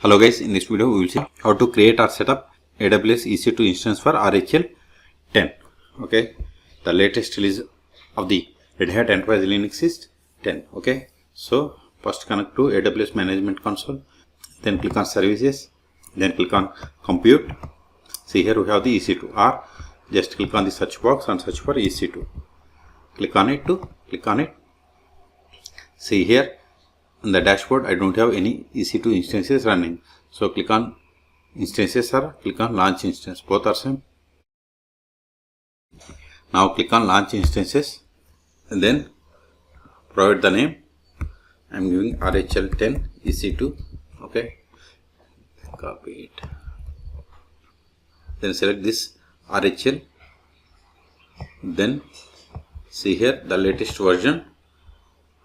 Hello guys, in this video we will see how to create or set up AWS EC2 instance for RHEL 10. Okay, the latest release of the Red Hat Enterprise Linux is 10. Okay, so first connect to AWS Management Console, then click on Services, then click on Compute. See here we have the EC2, or just click on the search box and search for EC2. Click on it. See here in the dashboard I don't have any EC2 instances running, so click on instances or click on launch instance, both are same. Now click on launch instances and then provide the name. I am giving RHEL 10 EC2. Okay, copy it, then select this RHEL, then see here the latest version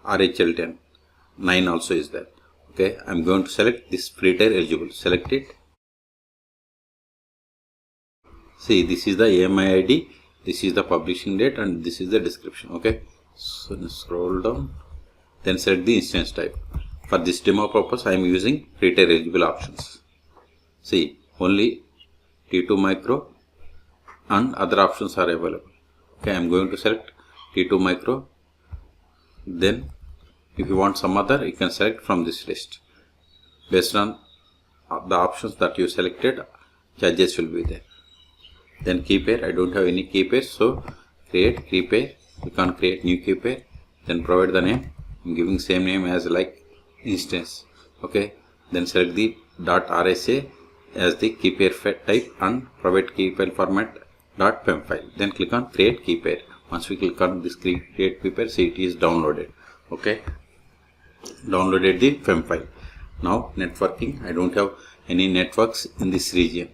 RHEL 10 9 also is there. Okay, I am going to select this free tier eligible, select it. See, this is the AMI ID, this is the publishing date, and this is the description. Okay, so scroll down, then select the instance type. For this demo purpose I am using free tier eligible options. See, only T2 micro and other options are available. Okay, I am going to select T2 micro. Then if you want some other, you can select from this list. Based on the options that you selected, charges will be there. Then key pair, I don't have any key pairs, so create key pair. You can create new key pair, then provide the name. I'm giving same name as like instance. Okay, then select the .rsa as the key pair type and provide key pair format .pem file. Then click on create key pair. Once we click on this create key pair, see it is downloaded. Okay, downloaded the PEM file. Now networking, I don't have any networks in this region.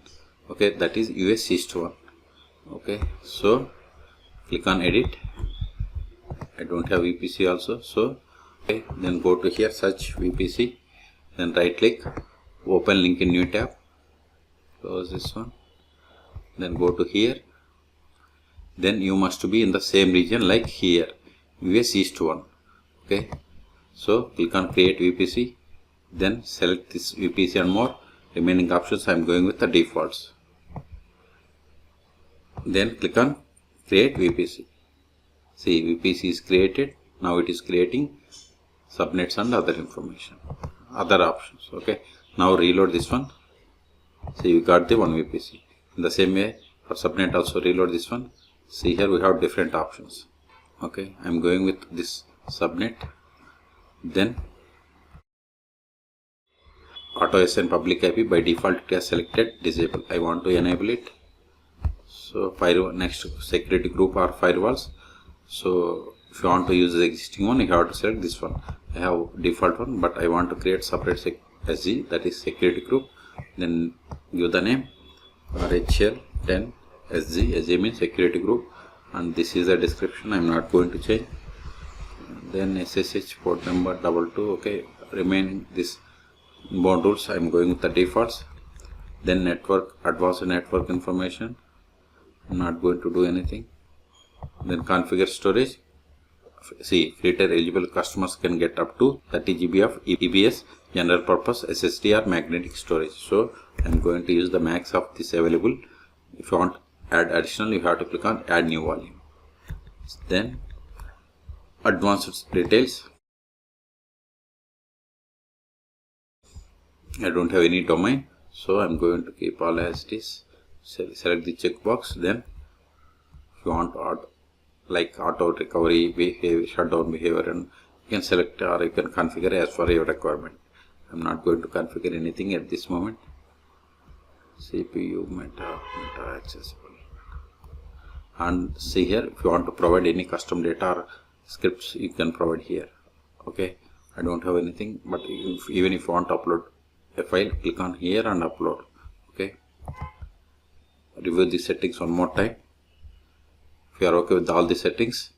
Okay, that is US East 1. Okay, so click on edit. I don't have VPC also, so okay, then go to here, search VPC, then right click, open link in new tab, close this one, then go to here. Then you must be in the same region like here, US East 1. Okay, so click on create VPC, then select this VPC and more. Remaining options I am going with the defaults. Then click on create VPC. See, VPC is created. Now it is creating subnets and other information, other options. Okay, now reload this one. See, we got the one VPC. In the same way for subnet also reload this one. See here we have different options. Okay, I am going with this subnet. Then auto SN public IP, by default it has selected disable. I want to enable it. So firewall, next security group or firewalls. So if you want to use the existing one, you have to select this one. I have default one, but I want to create separate SG, that is security group. Then give the name RHEL 10 SG. SG means security group, and this is the description. I am not going to change. Then SSH port number 22. Okay, remaining this inbound rules I am going with the defaults. Then network, advanced network information, I am not going to do anything. Then configure storage. See, free tier eligible customers can get up to 30 GB of EBS general purpose SSD or magnetic storage. So I am going to use the max of this available. If you want add additional, you have to click on add new volume. Then advanced details. I don't have any domain, so I am going to keep all as it is. Select the checkbox. Then if you want like auto recovery behavior, shutdown behavior, and you can select or you can configure as per your requirement. I am not going to configure anything at this moment. CPU meta accessible. And see here, if you want to provide any custom data or scripts, you can provide here. Okay, I don't have anything, but even if you want to upload a file, click on here and upload. Okay, review the settings one more time. If you are okay with all the settings,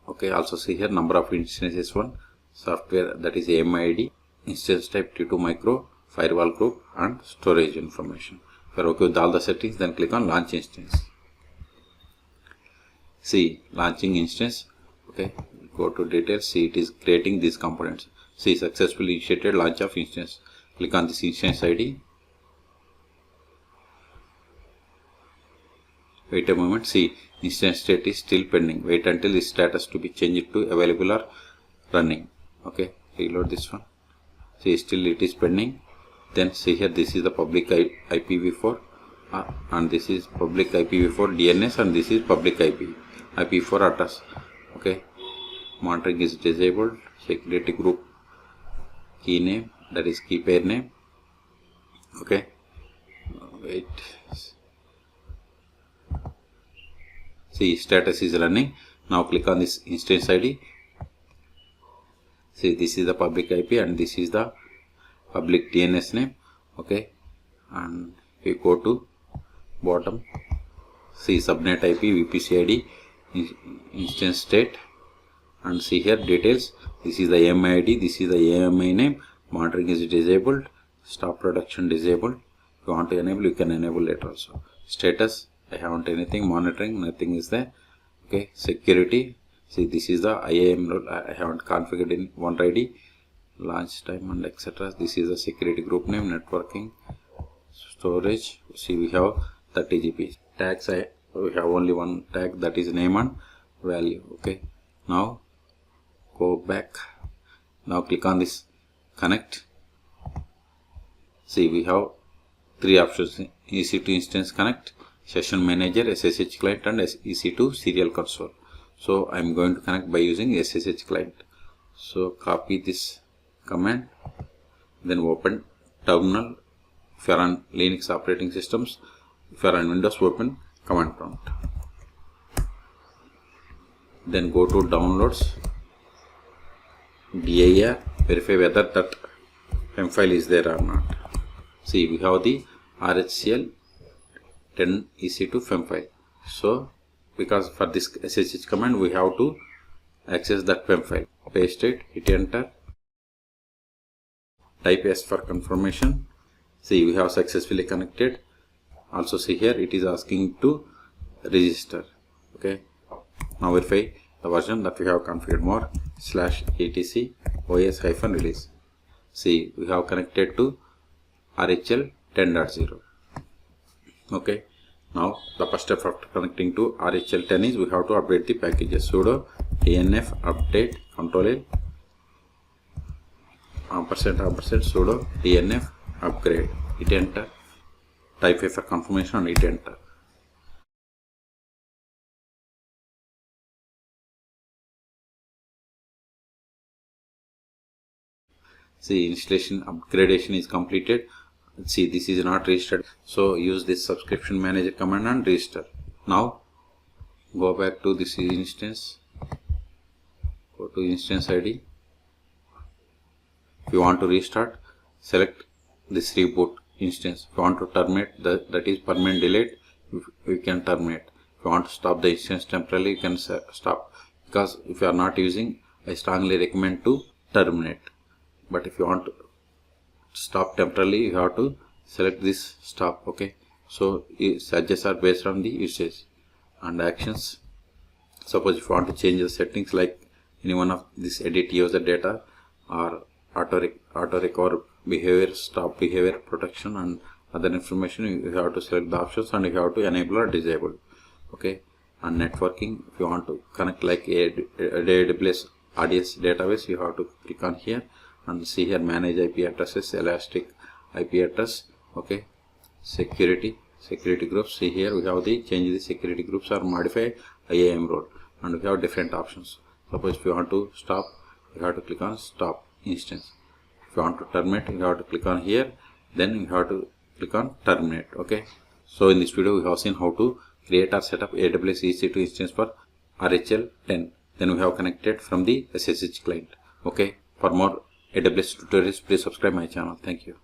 okay, also see here number of instances one, software, that is AMI ID, instance type T2 micro, firewall group, and storage information. If you are okay with all the settings, then click on launch instance. See, launching instance. Okay, go to details. See, it is creating these components. See, successfully initiated launch of instance. click on this instance ID. Wait a moment. See, instance state is still pending. Wait until this status to be changed to available or running. Okay, reload this one. See, still it is pending. Then see here, this is the public IPv4 and this is public IPv4 DNS and this is public IPv4 address. Okay, monitoring is disabled. Security group key name, that is key pair name. Okay, wait. See, status is running. Now click on this instance ID. See, this is the public IP and this is the public DNS name. Okay, and we go to bottom. See, subnet IP, VPC ID, instance state, and see here details. This is the AMI ID, this is the AMI name. Monitoring is disabled. Stop production disabled. If you want to enable, you can enable later also. Status, I haven't anything. Monitoring, nothing is there. Okay, security. See, this is the IAM role. I haven't configured in OneID. Launch time and etc. This is the security group name. Networking, storage. See, we have 30 GB. Tags, we have only one tag, that is name and value. Okay, now go back. Now click on this connect. See, we have three options: EC2 Instance Connect, Session Manager, SSH Client, and EC2 Serial Console. So I am going to connect by using SSH Client. So copy this command, then open terminal. If you are on Linux operating systems, if you are on Windows, open command prompt. Then go to downloads, dir, verify whether that PEM file is there or not. See, we have the RHEL 10 EC2 PEM file. So because for this SSH command we have to access that PEM file. Paste it, hit enter, type S for confirmation. See, we have successfully connected. Also see here it is asking to register. Okay, now verify the version that we have configured more /etc os-release. See, we have connected to RHEL 10.0. Okay, now the first step after connecting to RHEL 10 is we have to update the packages. Sudo dnf update control L && sudo dnf upgrade. Hit enter, type A for confirmation and hit enter. See, installation upgradation is completed. See, this is not registered, so use this subscription manager command and register. Now go back to this instance, go to instance ID. If you want to restart, select this reboot instance. If you want to terminate, that is permanent delete, you can terminate. If you want to stop the instance temporarily, you can stop, because if you are not using, I strongly recommend to terminate. But if you want to stop temporarily, you have to select this stop. Okay, so charges are based on the usage and actions. Suppose if you want to change the settings like any one of this edit user data or auto recover behavior, stop behavior protection and other information, you have to select the options and you have to enable or disable. Okay, and networking, if you want to connect like a AWS RDS database, you have to click on here and see here manage IP addresses, elastic IP address. Okay, security groups. See here we have the change the security groups or modify IAM role, and we have different options. Suppose if you want to stop, you have to click on stop instance. If you want to terminate, you have to click on here, then you have to click on terminate. Okay, so in this video we have seen how to create or set up AWS EC2 instance for RHEL 10. Then we have connected from the SSH client. Okay, for more AWS tutorials, please subscribe my channel. Thank you.